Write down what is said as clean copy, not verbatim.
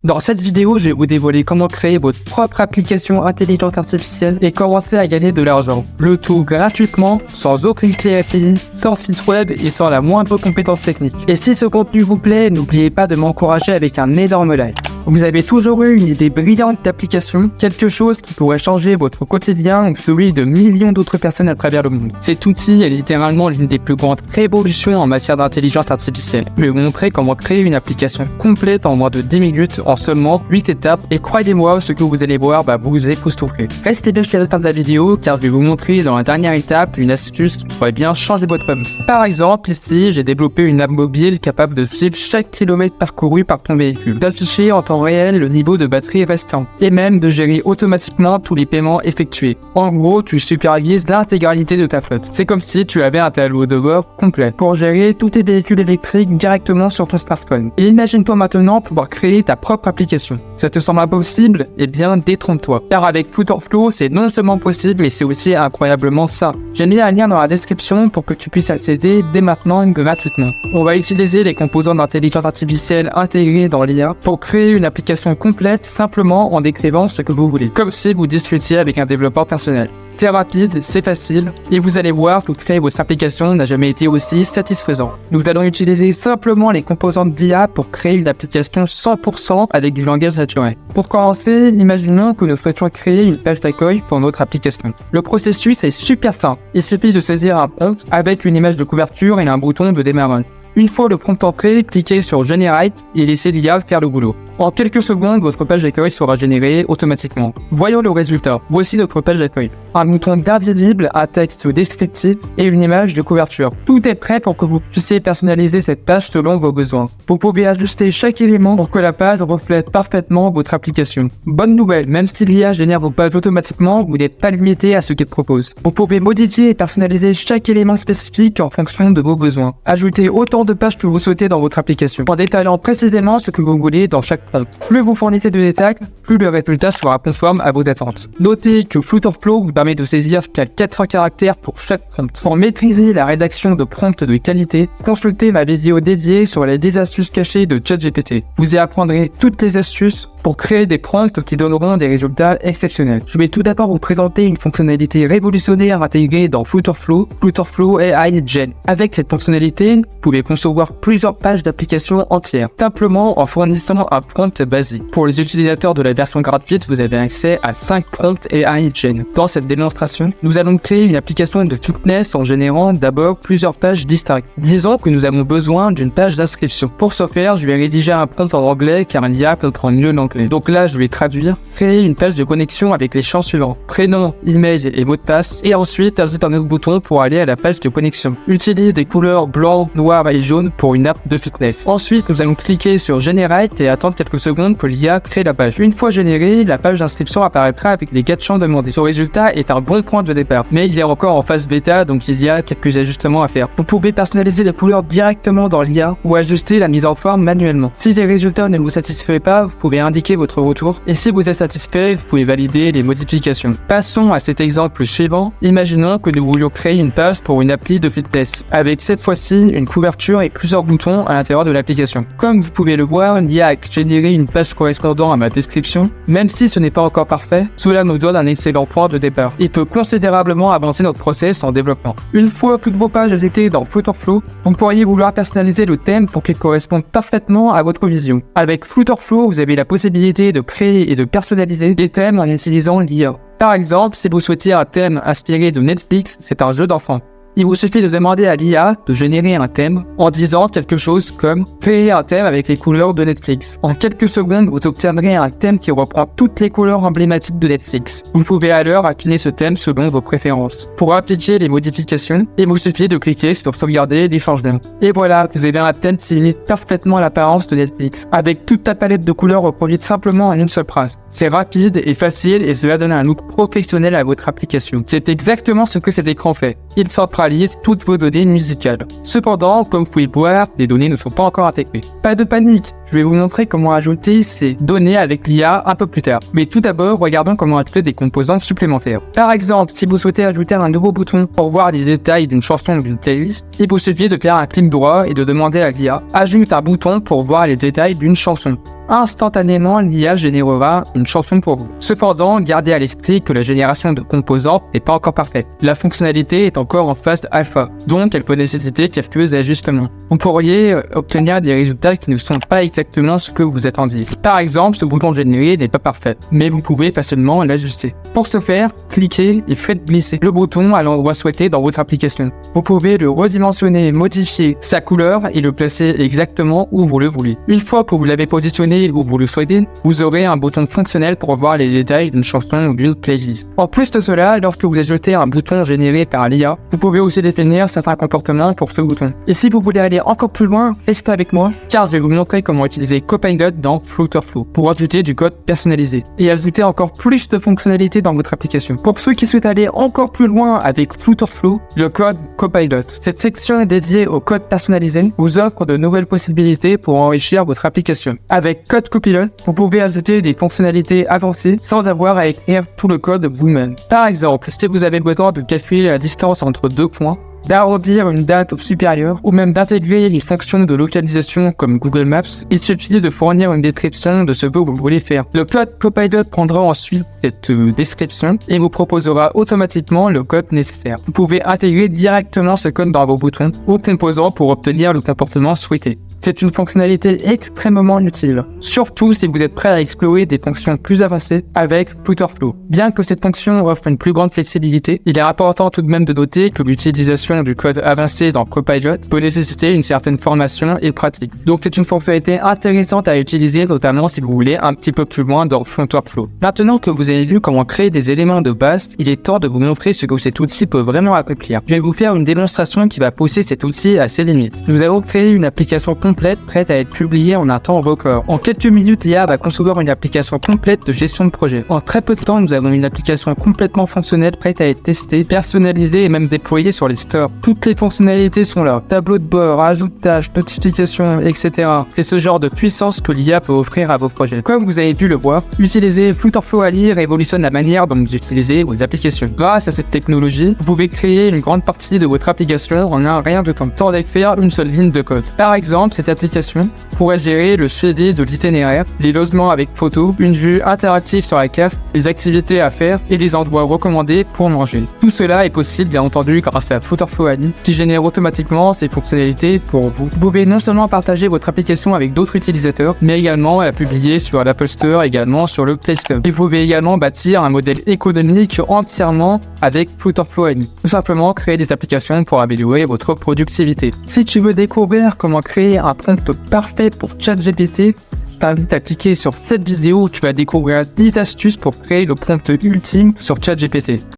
Dans cette vidéo, je vais vous dévoiler comment créer votre propre application intelligence artificielle et commencer à gagner de l'argent. Le tout gratuitement, sans aucune clé API, sans site web et sans la moindre compétence technique. Et si ce contenu vous plaît, n'oubliez pas de m'encourager avec un énorme like. Vous avez toujours eu une idée brillante d'application, quelque chose qui pourrait changer votre quotidien ou celui de millions d'autres personnes à travers le monde. Cet outil est littéralement l'une des plus grandes révolutions en matière d'intelligence artificielle. Je vais vous montrer comment créer une application complète en moins de 10 minutes en seulement 8 étapes et croyez-moi, ce que vous allez voir va vous époustoufler. Restez bien jusqu'à la fin de la vidéo car je vais vous montrer dans la dernière étape une astuce qui pourrait bien changer votre vie. Par exemple, ici, j'ai développé une app mobile capable de suivre chaque kilomètre parcouru par ton véhicule, d'afficher en temps réel le niveau de batterie restant et même de gérer automatiquement tous les paiements effectués. En gros, tu supervises l'intégralité de ta flotte. C'est comme si tu avais un tableau de bord complet pour gérer tous tes véhicules électriques directement sur ton smartphone. Et imagine-toi maintenant pouvoir créer ta propre application. Ça te semble impossible? Eh bien, détrompe-toi. Car avec Flutterflow, c'est non seulement possible, mais c'est aussi incroyablement simple. J'ai mis un lien dans la description pour que tu puisses accéder dès maintenant gratuitement. On va utiliser les composants d'intelligence artificielle intégrés dans l'IA pour créer une application complète simplement en décrivant ce que vous voulez, comme si vous discutiez avec un développeur personnel. C'est rapide, c'est facile, et vous allez voir que créer votre application n'a jamais été aussi satisfaisant. Nous allons utiliser simplement les composantes d'IA pour créer une application 100% avec du langage naturel. Pour commencer, imaginons que nous souhaitions créer une page d'accueil pour notre application. Le processus est super simple. Il suffit de saisir un prompt avec une image de couverture et un bouton de démarrage. Une fois le prompt entré, cliquez sur Generate et laissez l'IA faire le boulot. En quelques secondes, votre page d'accueil sera générée automatiquement. Voyons le résultat. Voici notre page d'accueil. Un bouton bien visible, un texte descriptif et une image de couverture. Tout est prêt pour que vous puissiez personnaliser cette page selon vos besoins. Vous pouvez ajuster chaque élément pour que la page reflète parfaitement votre application. Bonne nouvelle, même si l'IA génère vos pages automatiquement, vous n'êtes pas limité à ce qu'elle propose. Vous pouvez modifier et personnaliser chaque élément spécifique en fonction de vos besoins. Ajoutez autant de pages que vous souhaitez dans votre application, en détaillant précisément ce que vous voulez dans chaque prompt. Plus vous fournissez de détails, plus le résultat sera conforme à vos attentes. Notez que Flutterflow vous permet de saisir jusqu'à 400 caractères pour chaque prompt. Pour maîtriser la rédaction de prompts de qualité, consultez ma vidéo dédiée sur les 10 astuces cachées de ChatGPT. Vous y apprendrez toutes les astuces pour créer des prompts qui donneront des résultats exceptionnels. Je vais tout d'abord vous présenter une fonctionnalité révolutionnaire intégrée dans Flutterflow, Flutterflow AI Gen. Avec cette fonctionnalité, vous pouvez concevoir plusieurs pages d'application entières, simplement en fournissant un prompt basique. Pour les utilisateurs de la version gratuite, vous avez accès à 5 prompts AI Gen. Dans cette démonstration, nous allons créer une application de fitness en générant d'abord plusieurs pages distinctes. Disons que nous avons besoin d'une page d'inscription. Pour ce faire, je vais rédiger un prompt en anglais car l'IA comprend mieux l'anglais. Donc là, je vais traduire, créer une page de connexion avec les champs suivants: prénom, email et mot de passe. Et ensuite, ajoute un autre bouton pour aller à la page de connexion. Utilise des couleurs blanc, noir et jaune pour une app de fitness. Ensuite, nous allons cliquer sur Generate et attendre quelques secondes que l'IA crée la page. Une fois générée, la page d'inscription apparaîtra avec les 4 champs demandés. Ce résultat est un bon point de départ, mais il est encore en phase bêta, donc il y a quelques ajustements à faire. Vous pouvez personnaliser les couleurs directement dans l'IA ou ajuster la mise en forme manuellement. Si les résultats ne vous satisfont pas, vous pouvez indiquer votre retour et si vous êtes satisfait, vous pouvez valider les modifications. Passons à cet exemple suivant. Imaginons que nous voulions créer une page pour une appli de fitness avec cette fois-ci une couverture et plusieurs boutons à l'intérieur de l'application. Comme vous pouvez le voir, l'IA a généré une page correspondant à ma description. Même si ce n'est pas encore parfait, cela nous donne un excellent point de départ. Il peut considérablement avancer notre process en développement. Une fois toutes vos pages étaient dans Flutterflow, vous pourriez vouloir personnaliser le thème pour qu'il corresponde parfaitement à votre vision. Avec Flutterflow, vous avez la possibilité de créer et de personnaliser des thèmes en utilisant l'IA. Par exemple, si vous souhaitez un thème inspiré de Netflix, c'est un jeu d'enfant. Il vous suffit de demander à l'IA de générer un thème en disant quelque chose comme « créer un thème avec les couleurs de Netflix ». En quelques secondes, vous obtiendrez un thème qui reprend toutes les couleurs emblématiques de Netflix. Vous pouvez alors affiner ce thème selon vos préférences. Pour appliquer les modifications, il vous suffit de cliquer sur « sauvegarder les changements ». Et voilà, vous avez un thème qui imite parfaitement l'apparence de Netflix, avec toute ta palette de couleurs reproduite simplement en une seule phrase. C'est rapide et facile et cela donne un look professionnel à votre application. C'est exactement ce que cet écran fait. Il centralise toutes vos données musicales. Cependant, comme vous pouvez voir, les données ne sont pas encore intégrées. Pas de panique, je vais vous montrer comment ajouter ces données avec l'IA un peu plus tard. Mais tout d'abord, regardons comment ajouter des composantes supplémentaires. Par exemple, si vous souhaitez ajouter un nouveau bouton pour voir les détails d'une chanson ou d'une playlist, il vous suffit de faire un clic droit et de demander à l'IA « Ajoute un bouton pour voir les détails d'une chanson ». instantanément, l'IA générera une chanson pour vous. Cependant, gardez à l'esprit que la génération de composantes n'est pas encore parfaite. La fonctionnalité est encore en phase alpha, donc elle peut nécessiter quelques ajustements. Vous pourriez obtenir des résultats qui ne sont pas exactement ce que vous attendiez. Par exemple, ce bouton générer n'est pas parfait, mais vous pouvez facilement l'ajuster. Pour ce faire, cliquez et faites glisser le bouton à l'endroit souhaité dans votre application. Vous pouvez le redimensionner, modifier sa couleur et le placer exactement où vous le voulez. Une fois que vous l'avez positionné où vous le souhaitez, vous aurez un bouton fonctionnel pour voir les détails d'une chanson ou d'une playlist. En plus de cela, lorsque vous ajoutez un bouton généré par l'IA, vous pouvez aussi définir certains comportements pour ce bouton. Et si vous voulez aller encore plus loin, restez avec moi, car je vais vous montrer comment utiliser Copilot dans Flutterflow pour ajouter du code personnalisé et ajouter encore plus de fonctionnalités dans votre application. Pour ceux qui souhaitent aller encore plus loin avec Flutterflow, le code Copilot. Cette section dédiée au code personnalisé vous offre de nouvelles possibilités pour enrichir votre application. Avec Code Copilot, vous pouvez ajouter des fonctionnalités avancées sans avoir à écrire tout le code vous-même. Par exemple, si vous avez besoin de calculer la distance entre deux points, d'arrondir une date supérieure ou même d'intégrer les fonctions de localisation comme Google Maps, il suffit de fournir une description de ce que vous voulez faire. Le code Copilot prendra ensuite cette description et vous proposera automatiquement le code nécessaire. Vous pouvez intégrer directement ce code dans vos boutons ou composants pour obtenir le comportement souhaité. C'est une fonctionnalité extrêmement utile, surtout si vous êtes prêt à explorer des fonctions plus avancées avec Flutterflow. Bien que cette fonction offre une plus grande flexibilité, il est important tout de même de noter que l'utilisation du code avancé dans Copilot peut nécessiter une certaine formation et pratique. Donc c'est une fonctionnalité intéressante à utiliser, notamment si vous voulez un petit peu plus loin dans Flutterflow. Maintenant que vous avez vu comment créer des éléments de base, il est temps de vous montrer ce que cet outil peut vraiment accomplir. Je vais vous faire une démonstration qui va pousser cet outil à ses limites. Nous avons créé une application complète prête à être publiée en un temps record. En quelques minutes, l'IA va concevoir une application complète de gestion de projet. En très peu de temps, nous avons une application complètement fonctionnelle prête à être testée, personnalisée et même déployée sur les stores. Toutes les fonctionnalités sont là. Tableau de bord, ajoutage, notification, etc. C'est ce genre de puissance que l'IA peut offrir à vos projets. Comme vous avez pu le voir, utiliser Flutterflow AI révolutionne la manière dont vous utilisez vos applications. Grâce à cette technologie, vous pouvez créer une grande partie de votre application en un rien de temps, sans écrire une seule ligne de code. Par exemple, cette application pourrait gérer le suivi de l'itinéraire, les logements avec photos, une vue interactive sur la carte, les activités à faire et les endroits recommandés pour manger. Tout cela est possible bien entendu grâce à Flutterflow AI qui génère automatiquement ces fonctionnalités pour vous. Vous pouvez non seulement partager votre application avec d'autres utilisateurs, mais également la publier sur l'Apple Store, également sur le Play Store. Et vous pouvez également bâtir un modèle économique entièrement avec Flutterflow AI. Tout simplement créer des applications pour améliorer votre productivité. Si tu veux découvrir comment créer un prompt parfait pour ChatGPT, je t'invite à cliquer sur cette vidéo où tu vas découvrir 10 astuces pour créer le prompt ultime sur ChatGPT.